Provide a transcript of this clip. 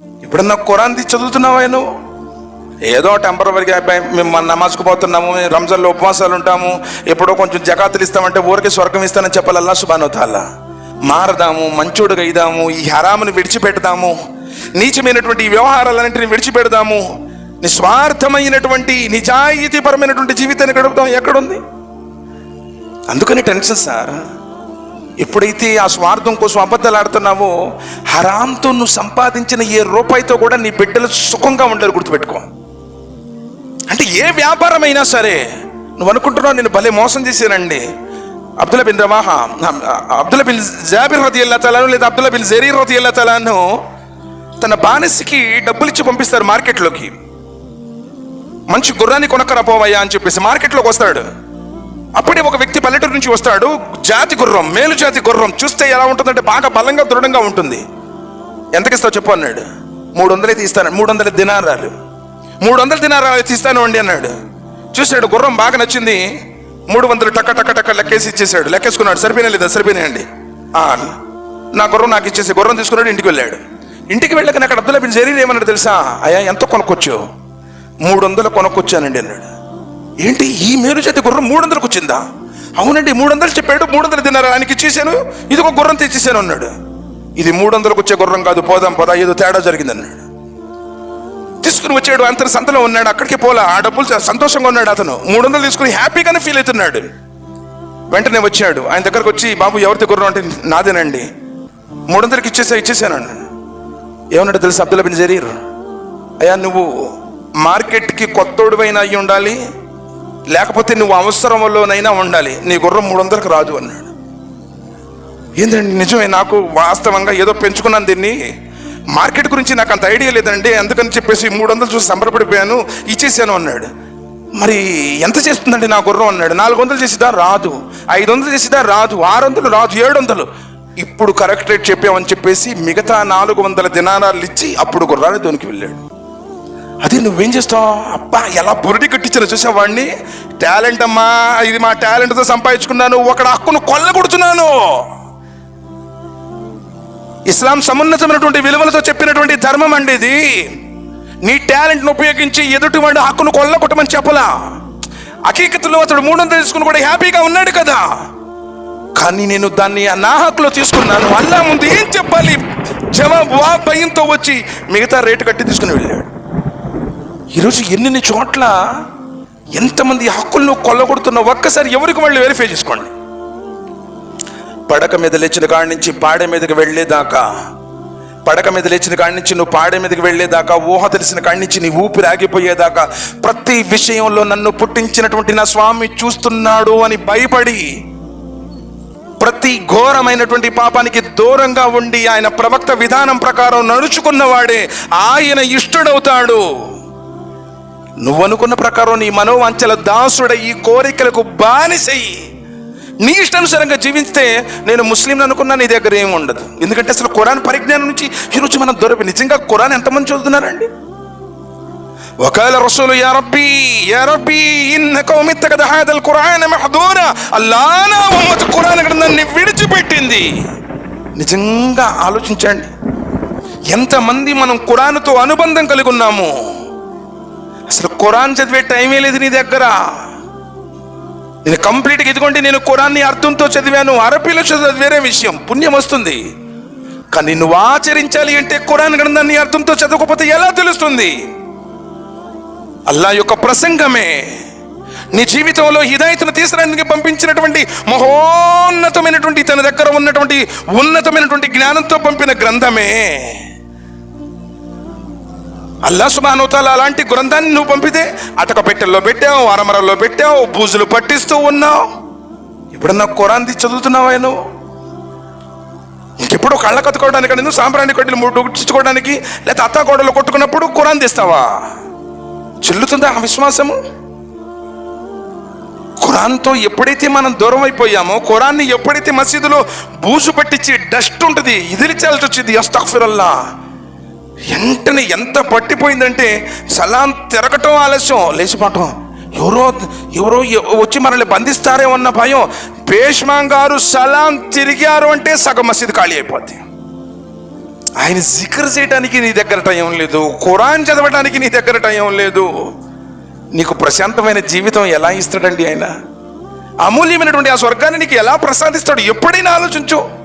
ఎప్పుడన్నా ఖురాన్ తీసి చదువుతున్నావా నువ్వు? ఏదో టెంపరవరీగా మేము నమాజ్కు పోతున్నాము, రంజాన్లో ఉపవాసాలు ఉంటాము, ఎప్పుడో కొంచెం జకాతులు ఇస్తామంటే ఊరికే స్వర్గం ఇస్తానని చెప్పాలి అల్లాహ్ సుబ్హానహు వ తఆలా. మారదాము, మంచోడుగా ఇదాము, ఈ హరాముని విడిచిపెడదాము, నీచమైనటువంటి ఈ వ్యవహారాలన్నింటినీ విడిచిపెడదాము, నిస్వార్థమైనటువంటి నిజాయితీపరమైనటువంటి జీవితాన్ని గడుపుదాం. ఎక్కడుంది? అందుకని టెన్షన్ సార్. ఎప్పుడైతే ఆ స్వార్థం కోసం అబద్ధాలు ఆడుతున్నావో, హరాంతో నువ్వు సంపాదించిన ఏ రూపాయితో కూడా నీ బిడ్డలు సుఖంగా ఉండరు. గుర్తుపెట్టుకో. అంటే ఏ వ్యాపారం అయినా సరే నువ్వు అనుకుంటున్నావు నేను భలే మోసం చేశానండి. Abdullah bin Rawaha, Abdullah bin Jabir రదియల్లాహు తఆలా లేదా అబ్దుల్లా బిన్ జరీర్ రదియల్లాహు తఆలా తన బానిసకి డబ్బులు ఇచ్చి పంపిస్తారు మార్కెట్లోకి. మంచి గుర్రాన్ని కొనక్కరా పోవయ్యా అని చెప్పేసి మార్కెట్లోకి వస్తాడు. అప్పుడే ఒక వ్యక్తి పల్లెటూరు నుంచి వస్తాడు. జాతి గుర్రం, మేలు జాతి గుర్రం. చూస్తే ఎలా ఉంటుందంటే బాగా బలంగా దృఢంగా ఉంటుంది. ఎంతకిస్తావు చెప్పు అన్నాడు. 300 అయితే ఇస్తాను. 300 దినారాలు. 300 దినారాలు అయితే ఇస్తాను అండి అన్నాడు. చూసాడు, గుర్రం బాగా నచ్చింది. 300 టక్క టక్క టక్క లెక్కేసి ఇచ్చేసాడు. లెక్కేసుకున్నాడు. సరిపోయినా లేదా? సరిపోయినాయండి. నా గుర్రం నాకు ఇచ్చేసి గుర్రం తీసుకున్నాడు. ఇంటికి వెళ్ళాడు. ఇంటికి వెళ్ళాక నాకు అబ్దుల్లా బిన్ జరీర్ ఏమన్నాడు తెలుసా? అయ్యా ఎంత కొనుక్కొచ్చు? 300 కొనుక్కొచ్చానండి అన్నాడు. ఏంటి, ఈ మేలు జాతి గుర్రం 300కు వచ్చిందా? అవునండి 300 చెప్పాడు. 300 దినారా ఆయనకి ఇచ్చేసాను, ఇది ఒక గుర్రం తెచ్చేసాను అన్నాడు. ఇది 300కు వచ్చే గుర్రం కాదు, పోదాం పదా, ఏదో తేడా జరిగింది అన్నాడు. తీసుకుని వచ్చాడు. అంత సంతలో ఉన్నాడు, అక్కడికి పోలా. ఆ డబ్బులు సంతోషంగా ఉన్నాడు అతను. 300 తీసుకుని హ్యాపీగానే ఫీల్ అవుతున్నాడు. వెంటనే వచ్చాడు. ఆయన దగ్గరకు వచ్చి, బాబు ఎవరితో గుర్రం అంటే, నాదేనండి, 300కి ఇచ్చేసాను అన్నాడు. ఏమన్నాడు తెలుసు అబ్దుల్లా బిన్ జరీర్? అయ్యా నువ్వు మార్కెట్కి కొత్తోడువైనా అయ్యి ఉండాలి, లేకపోతే నువ్వు అవసరంలోనైనా ఉండాలి. నీ గుర్రం 300కి రాదు అన్నాడు. ఏంటండి నిజమే, నాకు వాస్తవంగా ఏదో పెంచుకున్నాను దీన్ని, మార్కెట్ గురించి నాకు అంత ఐడియా లేదండి, అందుకని చెప్పేసి 300 చూసి సంబరపడిపోయాను, ఇచ్చేసాను అన్నాడు. మరి ఎంత చేస్తుందండి నా గుర్రం అన్నాడు. 400 చేసిదా? రాదు. 500 చేసిదా? రాదు. 600 రాదు. 700. ఇప్పుడు కరెక్ట్ రేట్ చెప్పామని చెప్పేసి మిగతా 400 దినారాలు ఇచ్చి అప్పుడు గుర్రాన్ని దోనికి వెళ్ళాడు. అదే నువ్వేం చేస్తావు? అబ్బా ఎలా బురిడి కట్టించాను చూసావు వాడిని. టాలెంట్ అమ్మా, ఇది మా టాలెంట్తో సంపాదించుకున్నాను, ఒకడు హక్కును కొల్లగొడుతున్నాను. ఇస్లాం సమున్నతమైనటువంటి విలువలతో చెప్పినటువంటి ధర్మం అండి ఇది. నీ టాలెంట్ను ఉపయోగించి ఎదుటివాడి హక్కును కొల్లగొట్టమని చెప్పలా. హకీకత్తులో అతడు 300 తీసుకుని కూడా హ్యాపీగా ఉన్నాడు కదా. కానీ నేను దాన్ని నా హక్కులో తీసుకున్నాను. అల్లా ముందు ఏం చెప్పాలి జవాబు భయంతో వచ్చి మిగతా రేటు కట్టి తీసుకుని వెళ్ళాడు. ఈరోజు ఎన్ని చోట్ల ఎంతమంది హక్కులను కొల్లగొడుతున్నా ఒక్కసారి ఎవరికి వాళ్ళు వెరిఫై చేసుకోండి. పడక మీద లేచిన కాడి నుంచి పాడే మీదకి వెళ్ళేదాకా, పడక మీద లేచిన కాడి నుంచి నువ్వు పాడే మీదకి వెళ్ళేదాకా, ఊహ తెలిసిన కాడి నుంచి నీ ఊపిరి ఆగిపోయేదాకా ప్రతి విషయంలో నన్ను పుట్టించినటువంటి నా స్వామి చూస్తున్నాడు అని భయపడి ప్రతి ఘోరమైనటువంటి పాపానికి దూరంగా ఉండి ఆయన ప్రవక్త విధానం ప్రకారం నడుచుకున్నవాడే ఆయన ఇష్టడవుతాడు. నువ్వనుకున్న ప్రకారం నీ మనోవాంఛల దాసుడ ఈ కోరికలకు బానిసయ్యి నీ ఇష్టానుసారంగా జీవిస్తే నేను ముస్లిం అనుకున్నా నీ దగ్గర ఏమి ఉండదు. ఎందుకంటే అసలు ఖురాన్ పరిజ్ఞానం నుంచి ఈరోజు మనం దొరికి నిజంగా ఖురాన్ ఎంతమంది చదువుతున్నారండి? వకాల రసూలు యా రబ్బీ ఇన్న కౌమి ఇత్తఖద హాదల్ ఖురాన మహదూరా. అల్లాహ్ నా ఉమ్మతు ఖురాన్ గ్రంథాన్ని విడిచిపెట్టింది. నిజంగా ఆలోచించండి, ఎంతమంది మనం ఖురాన్తో అనుబంధం కలిగి ఉన్నాము. అసలు ఖురాన్ చదివే టైమే లేదు నీ దగ్గర. నేను కంప్లీట్గా ఇదిగోండి నేను ఖురాన్ని అర్థంతో చదివాను, అరబీలో చదివేది వేరే విషయం, పుణ్యం వస్తుంది. కానీ నువ్వు ఆచరించాలి అంటే ఖురాన్ గ్రంథాన్ని అర్థంతో చదవకపోతే ఎలా తెలుస్తుంది? అల్లాహ్ యొక్క ప్రసంగమే నీ జీవితంలో హిదాయత్ను తీసుకురావడానికి పంపించినటువంటి మహోన్నతమైనటువంటి తన దగ్గర ఉన్నటువంటి ఉన్నతమైనటువంటి జ్ఞానంతో పంపిన గ్రంథమే. అల్లాహ్ సుబ్హానహు వ తఆలా అలాంటి గ్రంథాన్ని నువ్వు పంపితే అటక పెట్టెల్లో పెట్టావు, అరమరల్లో పెట్టావు, బూజులు పట్టిస్తూ ఉన్నావు. ఎప్పుడన్నా ఖురాన్ తీసి చదువుతున్నావా నువ్వు? ఇంకెప్పుడు కళ్ళ కత్తుకోవడానికి, నువ్వు సాంబ్రాణి కడ్డీలు ముట్టించుకోవడానికి, లేకపోతే అత్తా గోడలు కొట్టుకున్నప్పుడు ఖురాన్ తీస్తావా? చెల్లుతుందా ఆ విశ్వాసము? ఖురాన్తో ఎప్పుడైతే మనం దూరం అయిపోయామో, ఖురాన్ని ఎప్పుడైతే మసీదులో బూజు పట్టించి డస్ట్ ఉంటుంది ఇదిలిచాల్సి వచ్చింది, అస్తగ్ఫిరుల్లాహ్, వెంటనే ఎంత పట్టిపోయిందంటే సలాం తిరగటం ఆలస్యం, లేచిపోవటం, ఎవరో వచ్చి మనల్ని బంధిస్తారేమన్న భయం. పేష్మాన్ గారు సలాం తిరిగారు అంటే సగం మసీదు ఖాళీ అయిపోద్ది. ఆయన జిక్ర్ చేయడానికి నీ దగ్గర టైం లేదు, ఖురాన్ చదవడానికి నీ దగ్గర టైం లేదు. నీకు ప్రశాంతమైన జీవితం ఎలా ఇస్తాడండి ఆయన? అమూల్యమైనటువంటి ఆ స్వర్గాన్ని నీకు ఎలా ప్రసాదిస్తాడు? ఎప్పుడైనా ఆలోచించు.